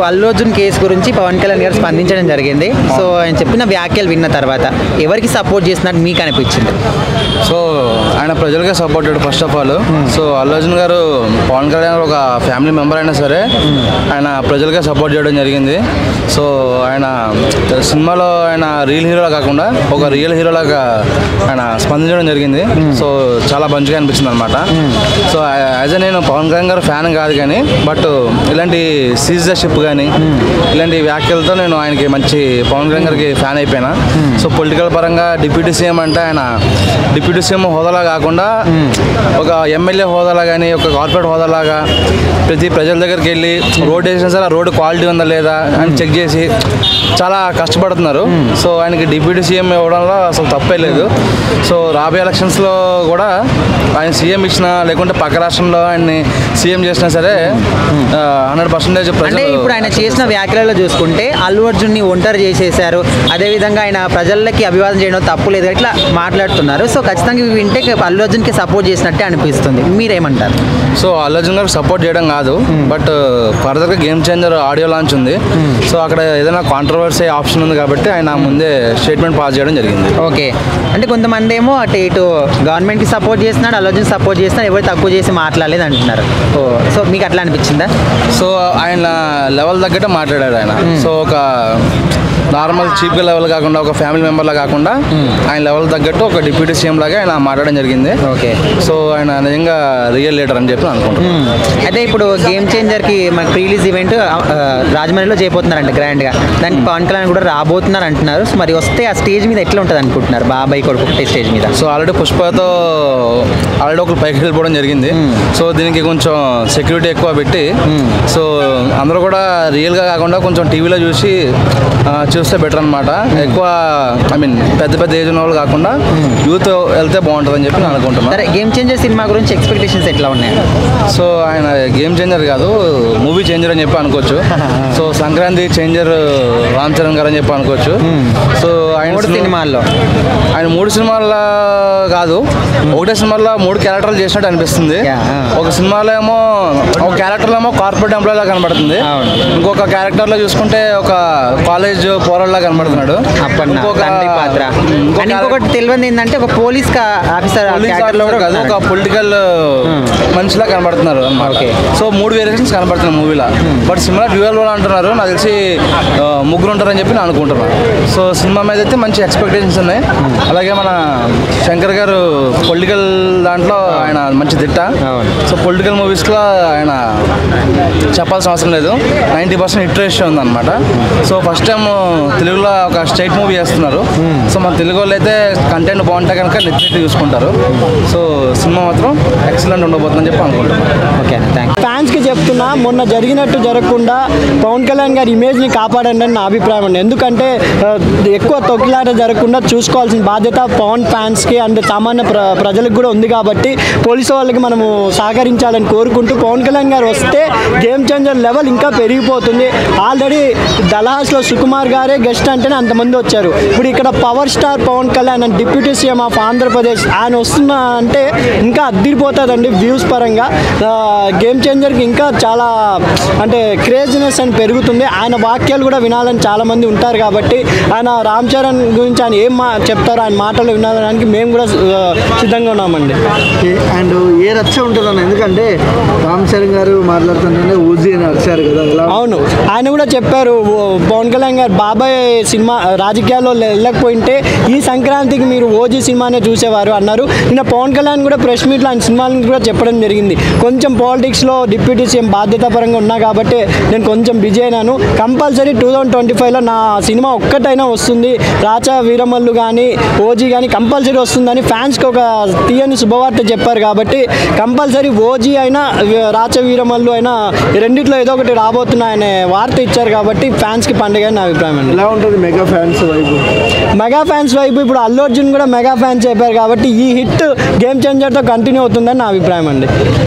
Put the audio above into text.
Allu Arjun case గురించి పవన్ కళ్యాణ్ గారు స్పందించడం జరిగింది. సో ఆయన చెప్పిన వ్యాఖ్యలు విన్న తర్వాత ఎవరికి సపోర్ట్ చేసినట్టు మీకు అనిపించింది? సో ఆయన ప్రజలకే supported first of all. So Allu Arjun గారు పవన్ కళ్యాణ్ ఒక ఫ్యామిలీ మెంబర్ అయినా సరే ఆయన ప్రజలకే సపోర్ట్ చేయడం జరిగింది. సో ఆయన సినిమాలో ఆయన రియల్ హీరోలా కాకుండా ఒక రియల్ హీరోలాగా ఆయన స్పందించడం జరిగింది. సో చాలా మంచిగా అనిపించింది అనమాట. సో యాజ్ నేను పవన్ కళ్యాణ్ గారు ఫ్యాన్ కాదు కానీ బట్ ఇలాంటి సీజ్ ద షిప్ కానీ ఇలాంటి వ్యాఖ్యలతో నేను ఆయనకి మంచి పవన్ కళ్యాణ్ గారికి ఫ్యాన్ అయిపోయినా. సో పొలిటికల్ పరంగా డిప్యూటీ సీఎం అంటే ఆయన డిప్యూటీ సీఎం హోదాలా కాకుండా ఒక ఎమ్మెల్యే హోదాలా కానీ ఒక కార్పొరేట్ హోదాలాగా ప్రజల దగ్గరికి వెళ్ళి రోడ్ వేసినా సరే రోడ్డు క్వాలిటీ ఉందా లేదా అని చెక్ చేసి చాలా కష్టపడుతున్నారు. సో ఆయనకి డిప్యూటీ సీఎం ఇవ్వడంలో అసలు తప్పే లేదు. సో రాబోయే ఎలక్షన్స్లో కూడా ఆయన సీఎం ఇచ్చినా లేకుంటే పక్క రాష్ట్రంలో ఆయన్ని సీఎం చేసినా సరే 100% అంటే ఇప్పుడు ఆయన చేసిన వ్యాఖ్యలలో చూసుకుంటే అల్లు అర్జున్ని ఒంటరి చేసేసారు, అదేవిధంగా ఆయన ప్రజలకి అభివాదం చేయడం తప్పు లేదు ఇట్లా మాట్లాడుతున్నారు. సో ఖచ్చితంగా ఇవి వింటే అల్లు అర్జున్కి సపోర్ట్ చేసినట్టే అనిపిస్తుంది. మీరేమంటారు? సో అల్లు అర్జున్ గారికి సపోర్ట్ చేయడం కాదు బట్ ఫర్దర్గా గేమ్ చేంజర్ ఆడియో లాంచ్ ఉంది. సో అక్కడ ఏదైనా కాంట్రవర్సీ ఆప్షన్ ఉంది కాబట్టి ఆయన ముందే స్టేట్మెంట్ పాస్ చేయడం జరిగింది. ఓకే, అంటే కొంతమంది ఏమో అటు ఇటు గవర్నమెంట్కి సపోర్ట్ చేస్తున్నాడు, అల్లు అర్జున్ సపోర్ట్ చేస్తున్నాడు, ఎవరు తక్కువ చేసి మాట్లాడలేదు అంటున్నారు. సో మీకు అట్లా అనిపించిందా? సో ఆయన లెవెల్ తగ్గట్టే మాట్లాడాడు ఆయన. సో ఒక నార్మల్ చీఫ్గా లెవెల్ కాకుండా ఒక ఫ్యామిలీ మెంబర్లా కాకుండా ఆయన లెవెల్ తగ్గట్టు ఒక డిప్యూటీ సీఎం లాగా ఆయన మాట్లాడడం జరిగింది. ఓకే, సో ఆయన నిజంగా రియల్ లీడర్ అని చెప్పి అనుకుంటున్నాను. అయితే ఇప్పుడు గేమ్ చేంజర్కి మనకి రిలీజ్ ఈవెంట్ రాజమండ్రిలో చేయబోతున్నారంట గ్రాండ్గా. దానికి పవన్ కళ్యాణ్ కూడా రాబోతున్నారు అంటున్నారు. సో మరి వస్తే ఆ స్టేజ్ మీద ఎట్లా ఉంటుంది అనుకుంటున్నారు? బాబాయ్ కొడుకు ఒకటే స్టేజ్ మీద. సో ఆల్రెడీ పుష్పతో ఆల్రెడీ ఒకరు పైకి వెళ్ళిపోవడం జరిగింది. సో దీనికి కొంచెం సెక్యూరిటీ ఎక్కువ పెట్టి సో అందరూ కూడా రియల్గా కాకుండా కొంచెం టీవీలో చూస్తే బెటర్ అనమాట. ఎక్కువ ఐ మీన్ పెద్ద ఏజ్ ఉన్న వాళ్ళు కాకుండా యూత్ వెళ్తే బాగుంటుంది అని చెప్పి నేను అనుకుంటున్నాను. గేమ్ చేంజర్ సినిమా గురించి ఎక్స్పెక్టేషన్స్ ఎట్లా ఉన్నాయి? సో ఆయన గేమ్ చేంజర్ కాదు మూవీ చేంజర్ అని చెప్పి అనుకోవచ్చు. సో సంక్రాంతి చేంజర్ రామ్ చరణ్ గారు అని చెప్పి అనుకోవచ్చు. సో ఆయన 3 సినిమాల్లో ఆయన 3 సినిమాల్లో కాదు ఒకటే సినిమాలో 3 క్యారెక్టర్లు చేసినట్టు అనిపిస్తుంది. ఒక సినిమాలో ఏమో ఒక క్యారెక్టర్లో ఏమో కార్పొరేట్ ఎంప్లాయ్ లా కనబడుతుంది, ఇంకొక క్యారెక్టర్లో చూసుకుంటే ఒక కాలేజ్ పోరాళ్ళ కనబడుతున్నాడు. ఇంకొకటి తెలియదు ఏంటంటే ఒక పోలీస్ ఆఫీసర్ కాదు ఒక పొలిటికల్ మనిషిలా కనబడుతున్నారు అన్నమాట. సో 3 వేరియేషన్స్ కనబడుతున్నాయి మూవీలో. బట్ సినిమా డ్యూయల్ రోల్ అంటున్నారు, నాకు తెలిసి 3 ఉంటారని చెప్పి నేను అనుకుంటున్నాను. సో సినిమా మీద అయితే మంచి ఎక్స్పెక్టేషన్స్ ఉన్నాయి. అలాగే మన శంకర్ గారు పొలిటికల్ దాంట్లో ఆయన మంచి దిట్ట. సో పొలిటికల్ మూవీస్లో ఆయన చెప్పాల్సిన అవసరం లేదు, 90% హిట్ రేషియో ఉందన్నమాట. సో ఫస్ట్ టైం తెలుగులో ఒక స్టేట్ మూవీ చేస్తున్నారు. సో మన తెలుగు వాళ్ళు అయితే కంటెంట్ బాగుంటే కనుక నెట్ చూసుకుంటారు. సో సినిమా మాత్రం ఎక్సలెంట్ ఉండబోతుందని చెప్పి అనుకుంటున్నాను. Okay, thank you. ఫ్యాన్స్కి చెప్తున్నా, మొన్న జరిగినట్టు జరగకుండా పవన్ కళ్యాణ్ గారి ఇమేజ్ని కాపాడండి అని నా అభిప్రాయం అండి. ఎందుకంటే ఎక్కువ తొక్కిలాట జరగకుండా చూసుకోవాల్సిన బాధ్యత పవన్ ఫ్యాన్స్కి అండ్ సామాన్య ప్రజలకు కూడా ఉంది కాబట్టి పోలీసు వాళ్ళకి మనము సహకరించాలని కోరుకుంటూ పవన్ కళ్యాణ్ గారు వస్తే గేమ్ చేంజర్ లెవెల్ ఇంకా పెరిగిపోతుంది. ఆల్రెడీ డల్హాస్లో సుకుమార్ గారే గెస్ట్ అంటేనే అంతమంది వచ్చారు. ఇప్పుడు ఇక్కడ power star Pawan Kalyan and deputy CM of Andhra Pradesh ఆయన వస్తున్నా అంటే ఇంకా అద్దరిపోతుందండి వ్యూస్ పరంగా. గేమ్ చేంజర్కి ఇంకా చాలా అంటే క్రేజినెస్ అని పెరుగుతుంది. ఆయన వాక్యాలు కూడా వినాలని చాలామంది ఉంటారు కాబట్టి ఆయన రామ్ చరణ్ గురించి ఆయన ఏం చెప్తారో ఆయన మాటలు వినాలడానికి మేము కూడా సిద్ధంగా ఉన్నామండి. అండ్ ఏ రచ్చ ఉంటుందన్న, ఎందుకంటే రామ్ చరణ్ గారు మాట్లాడుతుంటే ఊజీ అని వచ్చారు కదా. అవును, ఆయన కూడా చెప్పారు పవన్ కళ్యాణ్ గారు బాబాయ్ సినిమా రాజకీయాల్లో వెళ్ళకపోయింటే ఈ సంక్రాంతికి మీరు ఓజీ సినిమానే చూసేవారు అన్నారు. నిన్న పవన్ కళ్యాణ్ కూడా ప్రెస్ మీట్లో ఆయన సినిమాలను కూడా చెప్పడం జరిగింది. కొంచెం పాలిటిక్స్లో డిప్యూటీ సీఎం బాధ్యతాపరంగా ఉన్నా కాబట్టి నేను కొంచెం బిజీ అయినాను. కంపల్సరీ 2025లో నా సినిమా ఒక్కటైనా వస్తుంది, రాచా వీరమల్లు కానీ ఓజీ కానీ కంపల్సరీ వస్తుందని ఫ్యాన్స్కి ఒక తీయని శుభవార్త చెప్పారు. కాబట్టి కంపల్సరీ ఓజీ అయినా రాచా వీరమల్లు అయినా రెండిట్లో ఏదో ఒకటి రాబోతున్నాయనే వార్త ఇచ్చారు కాబట్టి ఫ్యాన్స్కి పండుగ నా అభిప్రాయం అండి. ఎలా ఉంటుంది మెగా ఫ్యాన్స్ వైపు? మెగా ఫ్యాన్స్ వైపు ఇప్పుడు అల్లు అర్జున్ కూడా మెగా ఫ్యాన్స్ అయిపోయారు కాబట్టి ఈ హిట్ గేమ్ చేంజర్తో కంటిన్యూ అవుతుందని నా అభిప్రాయం అండి.